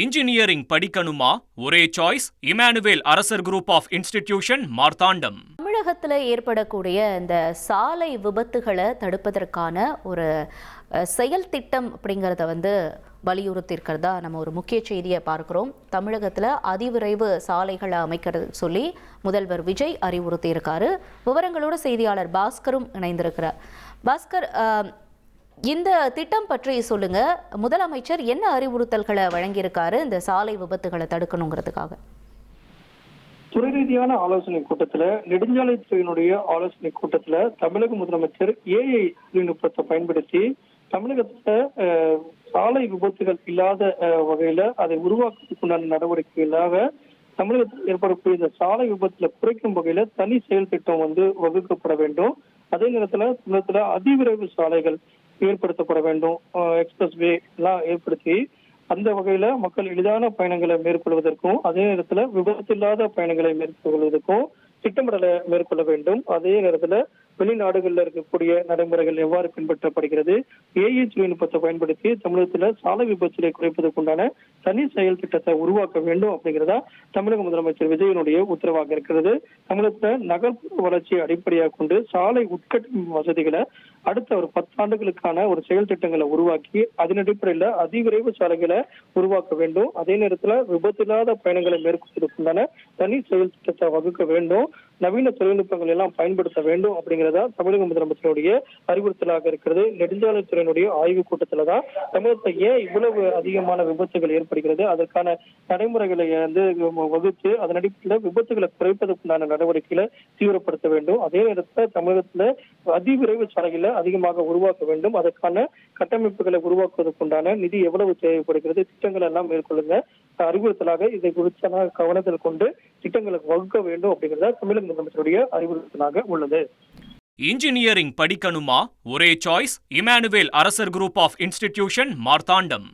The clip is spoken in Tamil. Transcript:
இன்ஜினியரிங் படிக்கணுமா? ஒரே சாய்ஸ் இமானுவேல் அரசர் குரூப் ஆஃப் இன்ஸ்டிடியூஷன், மார்த்தாண்டம். தமிழகத்தில் ஏற்படக்கூடிய இந்த சாலை விபத்துகளை தடுப்பதற்கான ஒரு செயல் திட்டம் அப்படிங்கிறத வலியுறுத்தியிருக்கிறதா நம்ம ஒரு முக்கிய செய்தியை பார்க்கிறோம். தமிழகத்தில் அதிவிரைவு சாலைகளை அமைக்கிறது சொல்லி முதல்வர் விஜய் அறிவுறுத்தியிருக்காரு. விவரங்களோட செய்தியாளர் பாஸ்கரும் இணைந்திருக்கிறார். பாஸ்கர், இந்த திட்டம் பற்றி சொல்லுங்க. முதலமைச்சர் என்ன அறிவுறுத்தல்களை வழங்கியிருக்காரு இந்த சாலை விபத்துகளை தடுக்கணுங்கிறதுக்காக? துறை ரீதியான ஆலோசனை கூட்டத்துல, நெடுஞ்சாலைத்துறையினுடைய ஆலோசனை கூட்டத்துல தமிழக முதலமைச்சர் ஏஐ தொழில்நுட்பத்தை பயன்படுத்தி தமிழகத்துல சாலை விபத்துகள் இல்லாத வகையில அதை உருவாக்குவதற்குண்டான நடவடிக்கைகளாக தமிழகத்தில் ஏற்படக்கூடிய இந்த சாலை விபத்துல குறைக்கும் வகையில தனி செயல் திட்டம் வகுக்கப்பட வேண்டும். அதே நேரத்துல தமிழகத்துல அதிவிரைவு சாலைகள் ஏற்படுத்தப்பட வேண்டும். எக்ஸ்பிரஸ் வே எல்லாம் ஏற்படுத்தி அந்த வகையில மக்கள் எளிதான பயணங்களை மேற்கொள்வதற்கும் அதே நேரத்துல விபத்து இல்லாத பயணங்களை மேற்கொள்வதற்கும் திட்டமிடலை மேற்கொள்ள வேண்டும். அதே நேரத்துல வெளிநாடுகள்ல இருக்கக்கூடிய நடைமுறைகள் எவ்வாறு பின்பற்றப்படுகிறது, ஏஐ தொழில்நுட்பத்தை பயன்படுத்தி தமிழகத்துல சாலை விபத்துகளை குறைப்பதற்குண்டான தனி செயல் திட்டத்தை உருவாக்க வேண்டும் அப்படிங்கிறதா தமிழக முதலமைச்சர் விஜயனுடைய உத்தரவாக இருக்கிறது. தமிழகத்துல நகர்ப்புற வளர்ச்சியை அடிப்படையாக கொண்டு சாலை உட்கட்டமைப்பு வசதிகளை அடுத்த ஒரு 10 ஆண்டுகளுக்கான ஒரு செயல் திட்டங்களை உருவாக்கி அதன் அடிப்படையில அதிவிரைவு சாலைகளை உருவாக்க வேண்டும். அதே நேரத்துல விபத்து இல்லாத பயணங்களை மேற்கொள்வதற்குண்டான தனி செயல் திட்டத்தை வகுக்க வேண்டும். நவீன தொழில்நுட்பங்கள் எல்லாம் பயன்படுத்த வேண்டும் அப்படிங்கிறதா தமிழக முதலமைச்சருடைய அறிவுறுத்தலாக இருக்கிறது. நெடுஞ்சாலைத்துறையினுடைய ஆய்வுக் கூட்டத்துலதான் தமிழகத்தை ஏன் இவ்வளவு அதிகமான விபத்துகள் ஏற்படுகிறது, அதற்கான நடைமுறைகளை வகுத்து அதன் அடிப்படையில் விபத்துகளை குறைப்பதற்குண்டான நடவடிக்கைகளை தீவிரப்படுத்த வேண்டும். அதே நேரத்தில் தமிழகத்துல அதிவிரைவு சாலைகளை அதிகமாக உருவாக்க வேண்டும். அதற்கான கட்டமைப்புகளை உருவாக்குவதற்குண்டான நிதி எவ்வளவு தேவைப்படுகிறது, திட்டங்கள் எல்லாம் மேற்கொள்ளுங்க அறிவுறுத்தலாக இதை குறித்த கவனத்தில் கொண்டு திட்டங்களை வகுக்க வேண்டும் அப்படிங்கிறத தமிழக முதலமைச்சருடைய அறிவுறுத்தலாக உள்ளது. இன்ஜினியரிங் படிக்கணுமா? ஒரே சாய்ஸ் இமானுவேல் அரசர் குரூப் ஆஃப் இன்ஸ்டிடியூஷன், மார்த்தாண்டம்.